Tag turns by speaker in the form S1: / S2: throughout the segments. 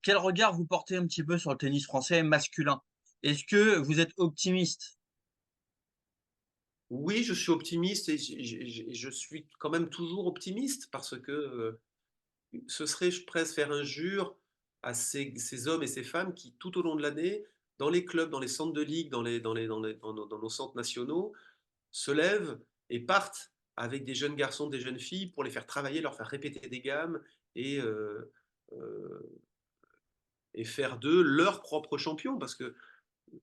S1: quel regard vous portez un petit peu sur le tennis français masculin? Est-ce que vous êtes optimiste?
S2: Oui, je suis optimiste et je suis quand même toujours optimiste parce que, ce serait je presque faire injure à ces hommes et ces femmes qui, tout au long de l'année, dans les clubs, dans les centres de ligue, dans nos centres nationaux, se lèvent et partent avec des jeunes garçons, des jeunes filles pour les faire travailler, leur faire répéter des gammes et heu et faire d'eux leurs propres champions. Parce que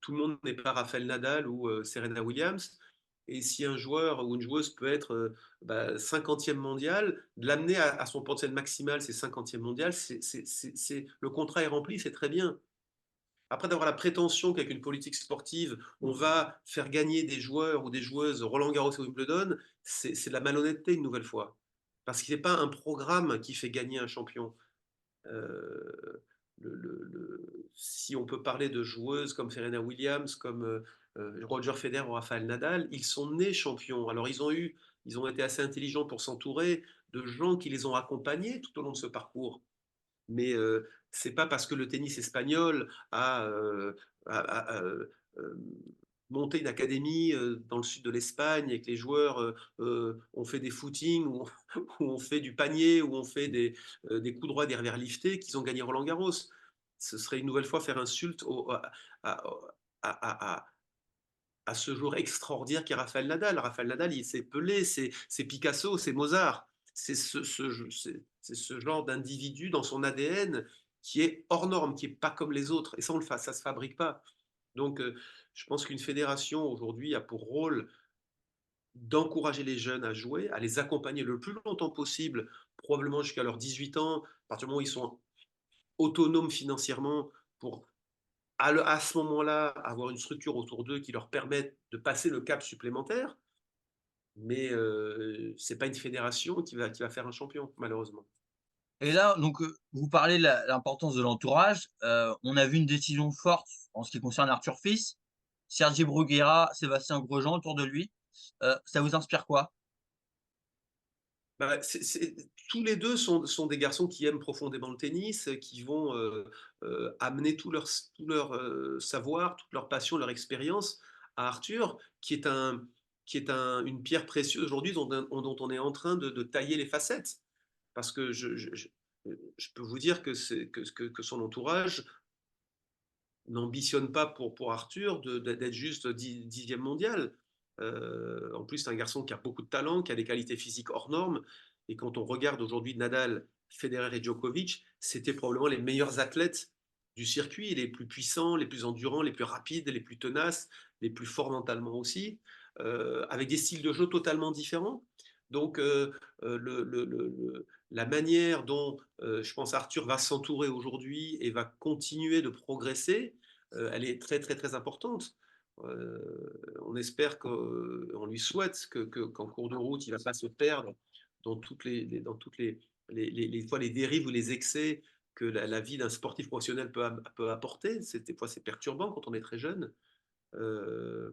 S2: tout le monde n'est pas Rafael Nadal ou Serena Williams. Et si un joueur ou une joueuse peut être 50e mondial, de l'amener à son potentiel maximal, c'est 50e mondial, le contrat est rempli, c'est très bien. Après d'avoir la prétention qu'avec une politique sportive, on va faire gagner des joueurs ou des joueuses Roland Garros et Wimbledon, c'est de la malhonnêteté une nouvelle fois. Parce qu'il n'est pas un programme qui fait gagner un champion. Euh, si on peut parler de joueuses comme Serena Williams, comme Roger Federer ou Rafael Nadal, ils sont nés champions. Alors ils ont été assez intelligents pour s'entourer de gens qui les ont accompagnés tout au long de ce parcours. Mais c'est pas parce que le tennis espagnol a monté une académie dans le sud de l'Espagne et que les joueurs ont fait des footings ou, ou ont fait du panier ou ont fait des coups droits, des revers liftés qu'ils ont gagné Roland Garros. Ce serait une nouvelle fois faire insulte à, à, à, à ce joueur extraordinaire qu'est Rafael Nadal. Rafael Nadal, c'est Pelé, c'est Picasso, c'est Mozart. C'est ce genre d'individu dans son ADN qui est hors norme, qui n'est pas comme les autres. Et ça, ça ne se fabrique pas. Donc, je pense qu'une fédération aujourd'hui a pour rôle d'encourager les jeunes à jouer, à les accompagner le plus longtemps possible, probablement jusqu'à leurs 18 ans, à partir du moment où ils sont autonomes financièrement pour à ce moment-là avoir une structure autour d'eux qui leur permette de passer le cap supplémentaire. Mais ce n'est pas une fédération qui va faire un champion, malheureusement.
S1: Et là, donc, vous parlez de l'importance de l'entourage. On a vu une décision forte en ce qui concerne Arthur Fils, Sergi Bruguera, Sébastien Grosjean autour de lui. Ça vous inspire quoi?
S2: Bah, tous les deux sont des garçons qui aiment profondément le tennis, qui vont amener tout leur savoir, toute leur passion, leur expérience à Arthur, qui est une pierre précieuse aujourd'hui dont on est en train de tailler les facettes. Parce que je peux vous dire que son entourage n'ambitionne pas pour Arthur d'être juste 10e mondial. En plus, c'est un garçon qui a beaucoup de talent, qui a des qualités physiques hors normes. Et quand on regarde aujourd'hui Nadal, Federer et Djokovic, c'était probablement les meilleurs athlètes du circuit, les plus puissants, les plus endurants, les plus rapides, les plus tenaces, les plus forts mentalement aussi, avec des styles de jeu totalement différents. Donc, la manière dont je pense Arthur va s'entourer aujourd'hui et va continuer de progresser, elle est très très très importante. On espère qu'on lui souhaite qu'en cours de route, il ne va pas se perdre dans dans toutes les fois les dérives ou les excès que la vie d'un sportif professionnel peut apporter. Des fois, c'est perturbant quand on est très jeune. Euh,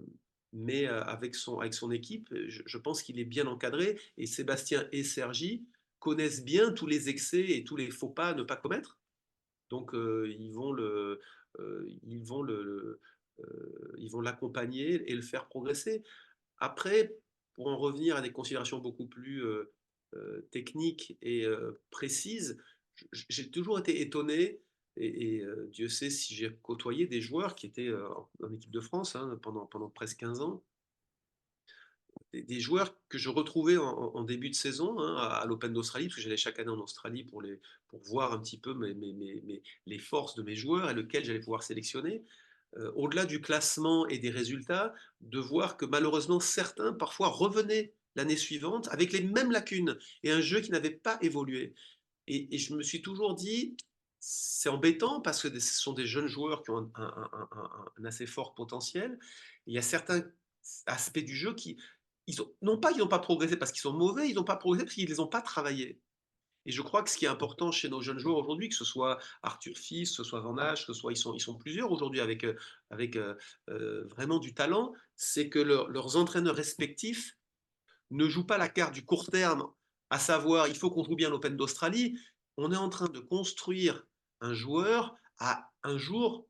S2: mais avec son équipe, je pense qu'il est bien encadré. Et Sébastien et Sergi connaissent bien tous les excès et tous les faux pas à ne pas commettre. Donc ils vont l'accompagner et le faire progresser. Après, pour en revenir à des considérations beaucoup plus techniques et précises, j'ai toujours été étonné, Dieu sait si j'ai côtoyé des joueurs qui étaient en équipe de France hein, pendant presque 15 ans, des joueurs que je retrouvais en début de saison hein, à l'Open d'Australie, parce que j'allais chaque année en Australie pour voir un petit peu les forces de mes joueurs et lequel j'allais pouvoir sélectionner. Au-delà du classement et des résultats, de voir que malheureusement certains parfois revenaient l'année suivante avec les mêmes lacunes et un jeu qui n'avait pas évolué. Et je me suis toujours dit, c'est embêtant parce que ce sont des jeunes joueurs qui ont un assez fort potentiel. Il y a certains aspects du jeu qui, non pas qu'ils n'ont pas progressé parce qu'ils sont mauvais, ils n'ont pas progressé parce qu'ils ne les ont pas travaillés. Et je crois que ce qui est important chez nos jeunes joueurs aujourd'hui, que ce soit Arthur Fils, que ce soit Van Hache, que ce soit ils sont plusieurs aujourd'hui avec vraiment du talent, c'est que leurs entraîneurs respectifs ne jouent pas la carte du court terme, à savoir il faut qu'on joue bien l'Open d'Australie. On est en train de construire un joueur à un jour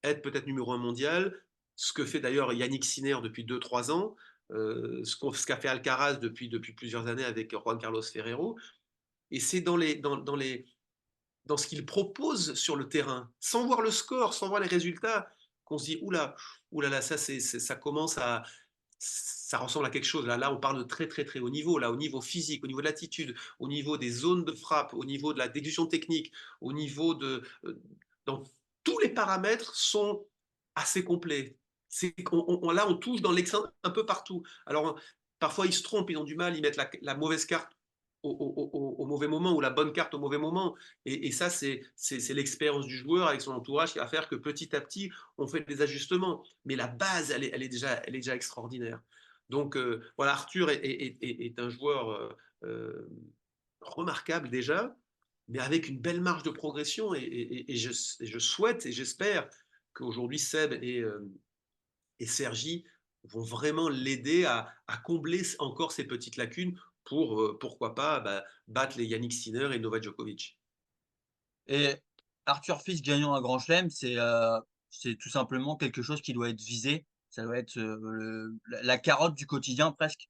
S2: être peut-être numéro un mondial, ce que fait d'ailleurs Yannick Sinner depuis 2-3 ans, ce qu'a fait Alcaraz depuis plusieurs années avec Juan Carlos Ferrero. Et c'est dans ce qu'il propose sur le terrain, sans voir le score, sans voir les résultats, qu'on se dit oula, oula là, ça commence à, ça ressemble à quelque chose. Là, on parle de très très très haut niveau, là, au niveau physique, au niveau de l'attitude, au niveau des zones de frappe, au niveau de la déduction technique, au niveau de, dans tous les paramètres sont assez complets. Là, on touche dans l'excellent un peu partout. Alors, parfois, ils se trompent, ils ont du mal, ils mettent la mauvaise carte au mauvais moment ou la bonne carte au mauvais moment. Et ça, c'est l'expérience du joueur avec son entourage qui va faire que petit à petit, on fait des ajustements. Mais la base, elle est déjà extraordinaire. Donc voilà, Arthur est un joueur remarquable déjà, mais avec une belle marge de progression. Et je souhaite et j'espère qu'aujourd'hui Seb et Sergi vont vraiment l'aider à combler encore ces petites lacunes pour, pourquoi pas, battre les Yannick Sinner et Novak Djokovic.
S1: Et Arthur Fils gagnant un grand chelem, c'est tout simplement quelque chose qui doit être visé. Ça doit être, la carotte du quotidien presque.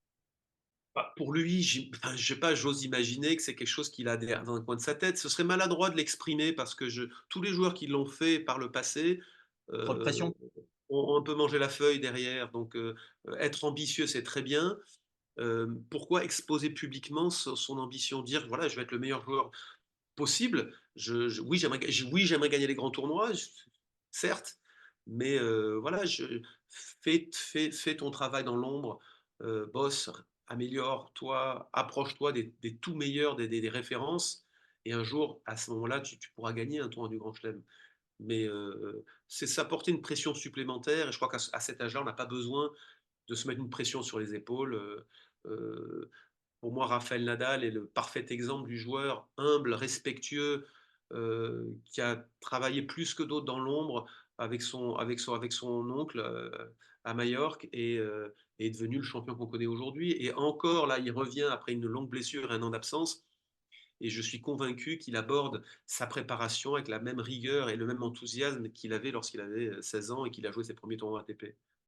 S2: Bah, pour lui, enfin, je sais pas, j'ose imaginer que c'est quelque chose qu'il a dans un coin de sa tête. Ce serait maladroit de l'exprimer parce que tous les joueurs qui l'ont fait par le passé
S1: Trop de
S2: euh,
S1: pression?
S2: ont un peu mangé la feuille derrière. Donc, être ambitieux, c'est très bien. Pourquoi exposer publiquement son ambition? Dire, voilà, je vais être le meilleur joueur possible. Oui, j'aimerais gagner les grands tournois, certes, mais voilà, fais ton travail dans l'ombre, bosse, améliore-toi, approche-toi des tout meilleurs, des références, et un jour, à ce moment-là, tu pourras gagner un tournoi du Grand Chelem. Mais c'est s'apporter une pression supplémentaire, et je crois qu'à cet âge-là, on n'a pas besoin de se mettre une pression sur les épaules. Euh, pour moi, Rafael Nadal est le parfait exemple du joueur humble, respectueux, qui a travaillé plus que d'autres dans l'ombre avec son oncle à Majorque et est devenu le champion qu'on connaît aujourd'hui. Et encore, là, il revient après une longue blessure et un an d'absence. Et je suis convaincu qu'il aborde sa préparation avec la même rigueur et le même enthousiasme qu'il avait lorsqu'il avait 16 ans et qu'il a joué ses premiers tournois ATP.